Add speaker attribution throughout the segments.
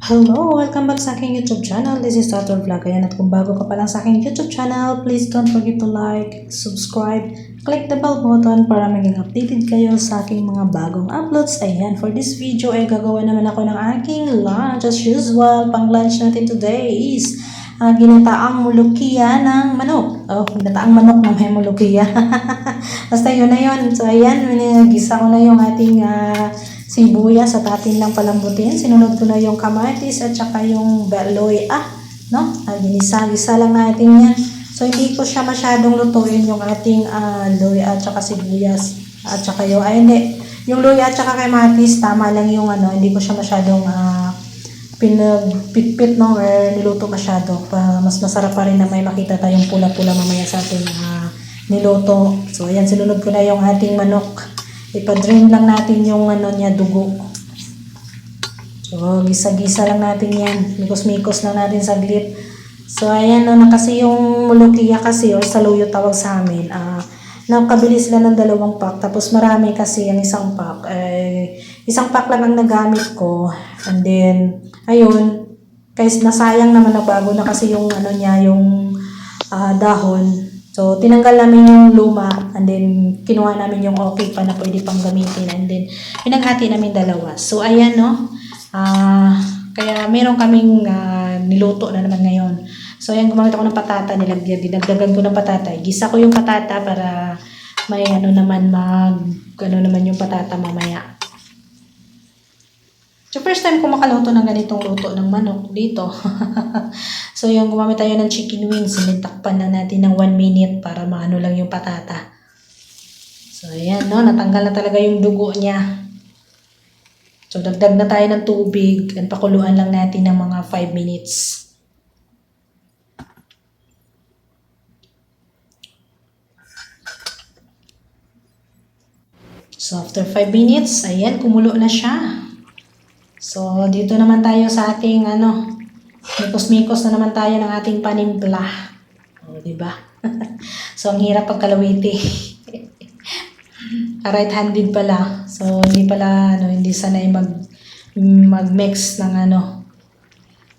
Speaker 1: Hello! Welcome back sa aking YouTube channel. This is Tator Vlog. Ayan, at kung bago ka pa lang sa aking YouTube channel, please don't forget to like, subscribe, click the bell button para maging updated kayo sa aking mga bagong uploads. Ayan, for this video ay gagawa naman ako ng aking lunch. As usual, pang lunch natin today is ginataang mulukiya ng manok. Oh, ginataang manok na may mulukiya. Basta yun na yun. So, ayan, gisa ko na yung ating sibuyas at atin lang palambutin. Sinunod ko na yung kamatis at saka yung baloy. No? Ginisa-gisa lang natin yan. So, hindi ko siya masyadong lutuin yung ating loy at saka sibuyas. At saka yung, hindi. Yung loy at saka kamatis, tama lang yung hindi ko siya masyadong pinagpitpit, no? Or niluto masyado. Mas masarap pa rin na may makita tayong pula-pula mamaya sa ating niluto. So, ayan, sinunod ko na yung ating manok. Ipa-drain lang natin yung niya, dugo. So, gisa-gisa lang natin yan. Mikos-mikos lang natin saglit. So, ayan, kasi yung mulukiya kasi, or saluyot tawag sa amin, nakabili sila ng 2 pack. Tapos marami kasi yung isang pack. Isang pack lang ang nagamit ko. And then, ayun, guys, nasayang naman na bago na kasi yung niya, yung dahon. So, tinanggal namin yung luma and then kinuha namin yung okay pa na pwede pang gamitin and then pinaghati namin 2. So, ayan, no? Kaya meron kaming niluto na naman ngayon. So, ayan, gumamit ako ng patata. Dinagdagan ko ng patata. Gisa ko yung patata para may naman yung patata mamaya. So, first time ko makaluto ng ganitong luto ng manok dito. So, yung gumamit tayo ng chicken wings, takpan lang natin ng 1 minute para maano lang yung patata. So, ayan, no? Natanggal na talaga yung dugo niya. So, dagdag na tayo ng tubig and pakuluan lang natin ng mga 5 minutes. So, after 5 minutes, ayan, kumulo na siya. So, dito naman tayo sa ating mikos-mikos na naman tayo ng ating panimpla. O, diba? So, ang hirap pagkalawiti. Right-handed pala. So, hindi pala, hindi sanay mag-mix ng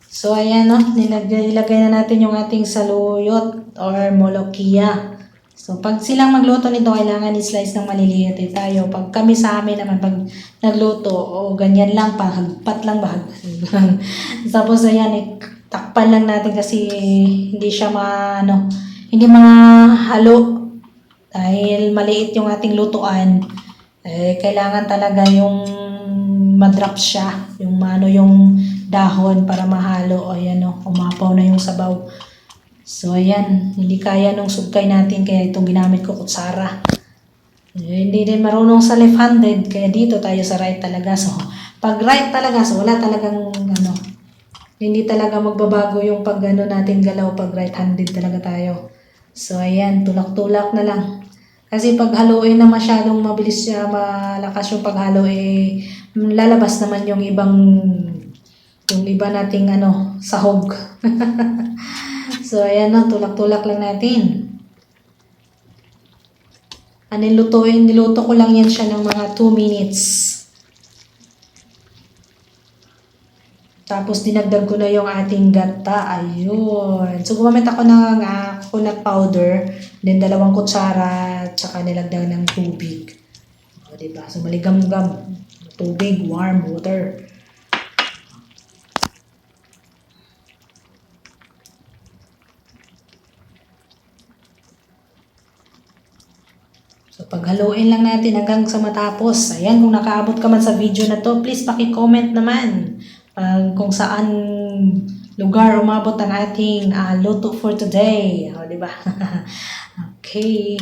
Speaker 1: So, ayan, nilagay na natin yung ating saluyot or molokiya. So, pag silang magluto nito, kailangan i-slice ng maliliit tayo. Pag kami sa amin naman, pag nagluto, ganyan lang, pahagpat lang ba? Tapos, ayan, takpan lang natin kasi hindi siya hindi mahalo. Dahil maliit yung ating lutuan, kailangan talaga yung madrop siya, yung yung dahon para mahalo. O, ayan, umapaw na yung sabaw. So, ayan, hindi kaya nung sugkay natin, kaya itong ginamit ko kutsara. Hindi din marunong sa left-handed, kaya dito tayo sa right talaga. So, pag right talaga, so wala talagang hindi talaga magbabago yung pag natin galaw pag right-handed talaga tayo. So, ayan, tulak-tulak na lang. Kasi pag haluin na masyadong mabilis siya, malakas yung paghalo, lalabas naman yung iba nating sahog. So, ayan, tulak-tulak lang natin. Niluto ko lang yan siya ng mga 2 minutes. Tapos, dinagdag ko na yung ating gata. Ayun. So, gumamit ako ng coconut powder. Then, 2 kutsara. Tsaka nilagdag ng tubig. O, diba? So, maligam-gam. Tubig, warm water. So, paghaluin lang natin hanggang sa matapos. Ayan, kung nakaabot ka man sa video na to, please paki-comment naman kung saan lugar umabot ang ating luto for today. O, diba? Okay.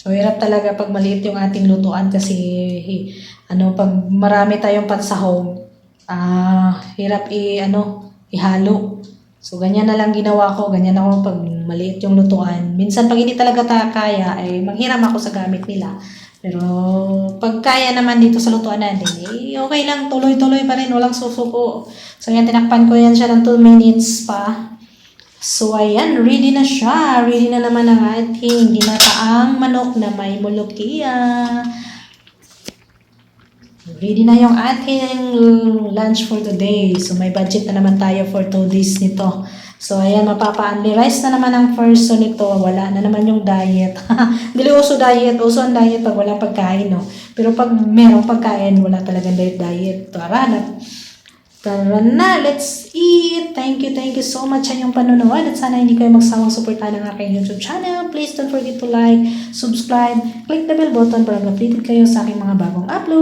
Speaker 1: So, hirap talaga pag maliit yung ating lutuan kasi pag marami tayong pansahog, hirap ihalo. So, ganyan na lang ginawa ko, ganyan ako pag maliit yung lutuan. Minsan, pag hindi talaga kaya, manghiram ako sa gamit nila. Pero pag kaya naman dito sa lutuan natin, okay lang, tuloy-tuloy pa rin, walang susuko. So yan, tinakpan ko yan siya ng 2 minutes pa. So ayan, ready na siya. Ready na naman ang ating ginataang manok na may mulukia. Ready na yung ating lunch for today. So may budget na naman tayo for 2 days nito. So ayan, mapapa-only rice na naman ang person nito. Wala na naman yung diet. Dili uso diet. Uso ang diet pag walang pagkain, no? Pero pag merong pagkain, wala talagang diet. Tara na, let's eat! Thank you so much sa inyong panonood at sana hindi kayo magsawang suportahan ng aking YouTube channel. Please don't forget to like, subscribe, click the bell button para updated kayo sa aking mga bagong upload.